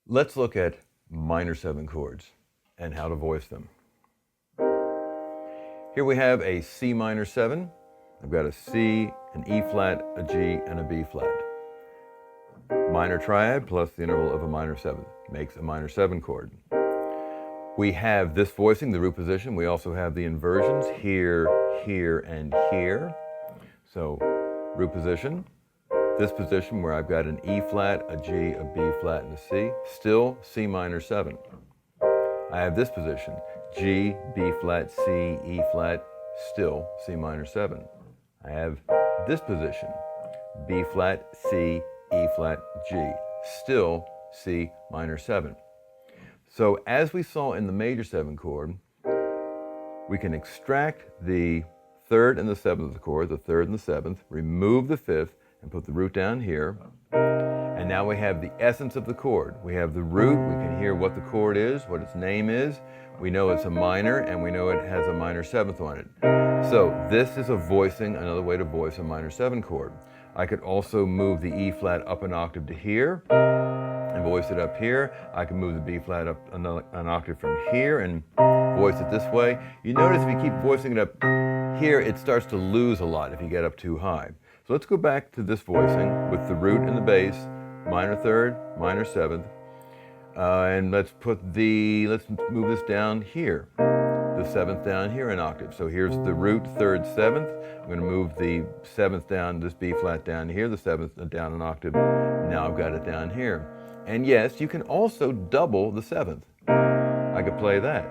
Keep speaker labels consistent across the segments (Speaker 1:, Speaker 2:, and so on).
Speaker 1: Let's look at minor 7 chords and how to voice them. Here we have a C minor 7. I've got a C, an E flat, a G, and a B flat. Minor triad plus the interval of a minor 7 makes a minor 7 chord. We have this voicing, the root position. We also have the inversions here, here, and here. So root position. This position where I've got an E flat, a G, a B flat, and a C, still C minor 7. I have this position, G, B flat, C, E flat, still C minor 7. I have this position, B flat, C, E flat, G, still C minor 7. So as we saw in the major 7 chord, we can extract the 3rd and the 7th of the chord, the 3rd and the 7th, remove the 5th, and put the root down here. And now we have the essence of the chord. We have the root, we can hear what the chord is, what its name is. We know it's a minor, and we know it has a minor 7th on it. So this is a voicing, another way to voice a minor 7 chord. I could also move the E flat up an octave to here and voice it up here. I can move the B flat up an octave from here and voice it this way. You notice if you keep voicing it up here, it starts to lose a lot if you get up too high. So let's go back to this voicing with the root and the bass, minor 3rd, minor 7th, and let's move this down here, the 7th down here an octave. So here's the root, 3rd, 7th. I'm going to move the 7th down, this B flat down here, the 7th down an octave. Now I've got it down here. And yes, you can also double the 7th. I could play that.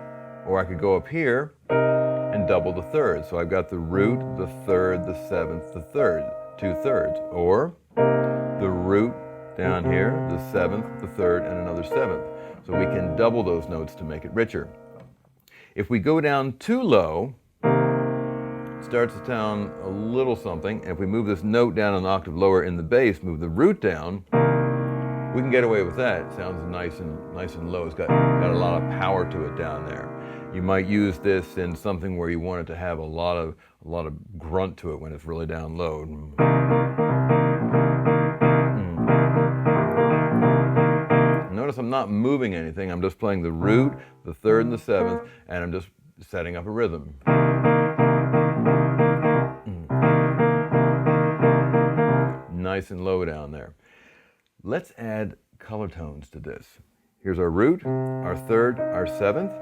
Speaker 1: Or I could go up here and double the 3rd. So I've got the root, the 3rd, the 7th, the 3rd, 2 thirds. Or the root down here, the 7th, the 3rd, and another 7th. So we can double those notes to make it richer. If we go down too low, it starts to sound a little something. And if we move this note down an octave lower in the bass, move the root down, we can get away with that. It sounds nice and low. It's got a lot of power to it down there. You might use this in something where you want it to have a lot of grunt to it when it's really down low. Notice I'm not moving anything. I'm just playing the root, the 3rd, and the 7th, and I'm just setting up a rhythm. Nice and low down there. Let's add color tones to this. Here's our root, our 3rd, our 7th.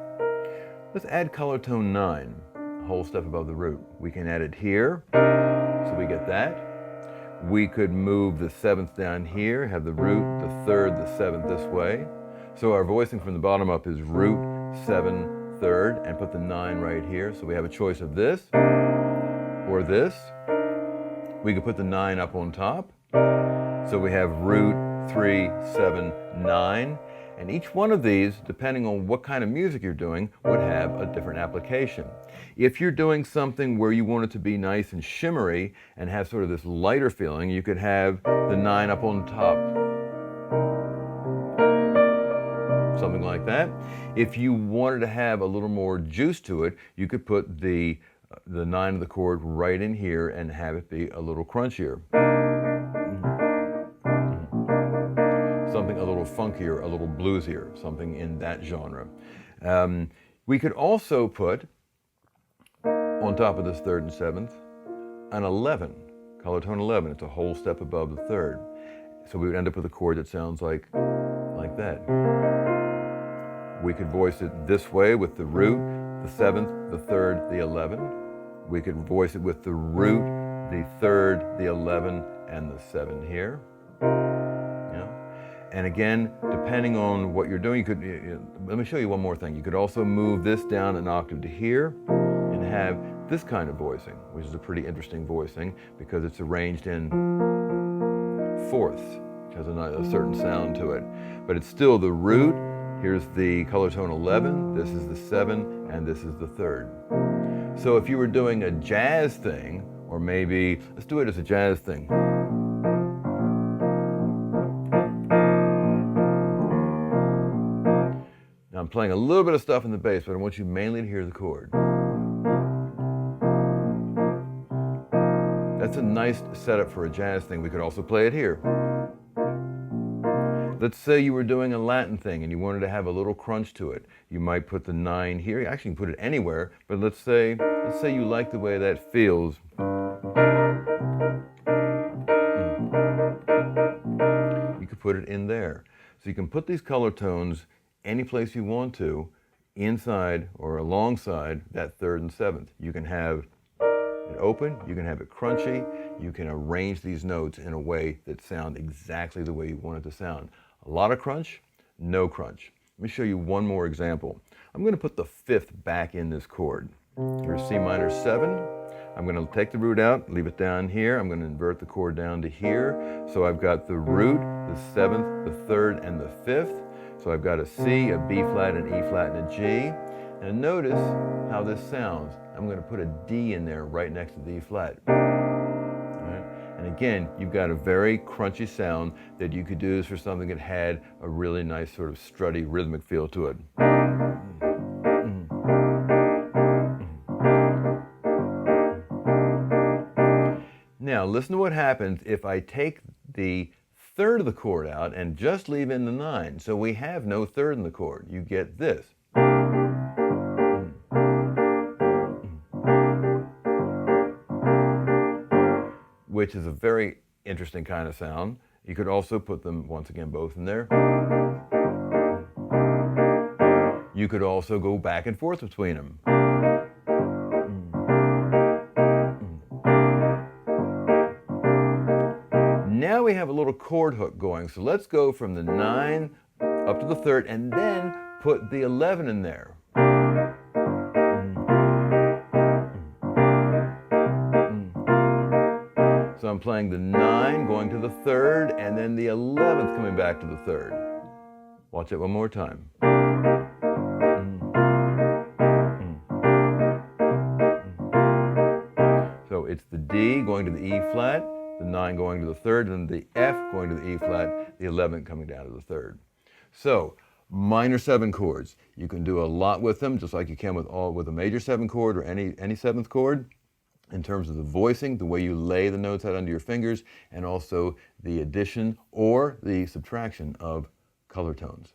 Speaker 1: Let's add color tone 9, a whole step above the root. We can add it here, so we get that. We could move the 7th down here, have the root, the 3rd, the 7th this way. So our voicing from the bottom up is root, 7, 3rd, and put the 9 right here. So we have a choice of this or this. We could put the 9 up on top. So we have root, 3, 7, 9. And each one of these, depending on what kind of music you're doing, would have a different application. If you're doing something where you want it to be nice and shimmery and have sort of this lighter feeling, you could have the 9 up on top. Something like that. If you wanted to have a little more juice to it, you could put the 9 of the chord right in here and have it be a little crunchier. Something a little funkier, a little bluesier, something in that genre. We could also put, on top of this 3rd and 7th, an 11, color tone 11. It's a whole step above the 3rd. So we would end up with a chord that sounds like that. We could voice it this way with the root, the 7th, the 3rd, the 11. We could voice it with the root, the 3rd, the 11, and the 7 here. And again, depending on what you're doing, you could, let me show you one more thing. You could also move this down an octave to here and have this kind of voicing, which is a pretty interesting voicing because it's arranged in fourths, which has a certain sound to it. But it's still the root, here's the color tone 11, this is the 7, and this is the 3rd. So if you were doing a jazz thing, or maybe, let's do it as a jazz thing. I'm playing a little bit of stuff in the bass, but I want you mainly to hear the chord. That's a nice setup for a jazz thing. We could also play it here. Let's say you were doing a Latin thing and you wanted to have a little crunch to it. You might put the 9 here. You actually can put it anywhere, but let's say you like the way that feels. You could put it in there. So you can put these color tones any place you want to, inside or alongside that 3rd and 7th. You can have it open, you can have it crunchy, you can arrange these notes in a way that sound exactly the way you want it to sound. A lot of crunch, no crunch. Let me show you one more example. I'm going to put the 5th back in this chord. Here's C minor 7. I'm going to take the root out, leave it down here. I'm going to invert the chord down to here. So I've got the root, the 7th, the 3rd, and the 5th. So I've got a C, a B flat, an E flat, and a G. And notice how this sounds. I'm going to put a D in there right next to the E flat. Right? And again, you've got a very crunchy sound that you could do this for something that had a really nice sort of strutty rhythmic feel to it. Now listen to what happens if I take the 3rd of the chord out and just leave in the 9. So we have no 3rd in the chord. You get this. Which is a very interesting kind of sound. You could also put them, once again, both in there. You could also go back and forth between them. Now we have a little chord hook going, so let's go from the 9 up to the 3rd and then put the 11 in there. So I'm playing the 9 going to the 3rd and then the 11th coming back to the 3rd. Watch it one more time. So it's the D going to the E flat, the 9 going to the 3rd, and the F going to the E flat, the 11 coming down to the 3rd. So minor 7 chords, you can do a lot with them, just like you can with a major 7 chord or any 7th chord, in terms of the voicing, the way you lay the notes out under your fingers, and also the addition or the subtraction of color tones.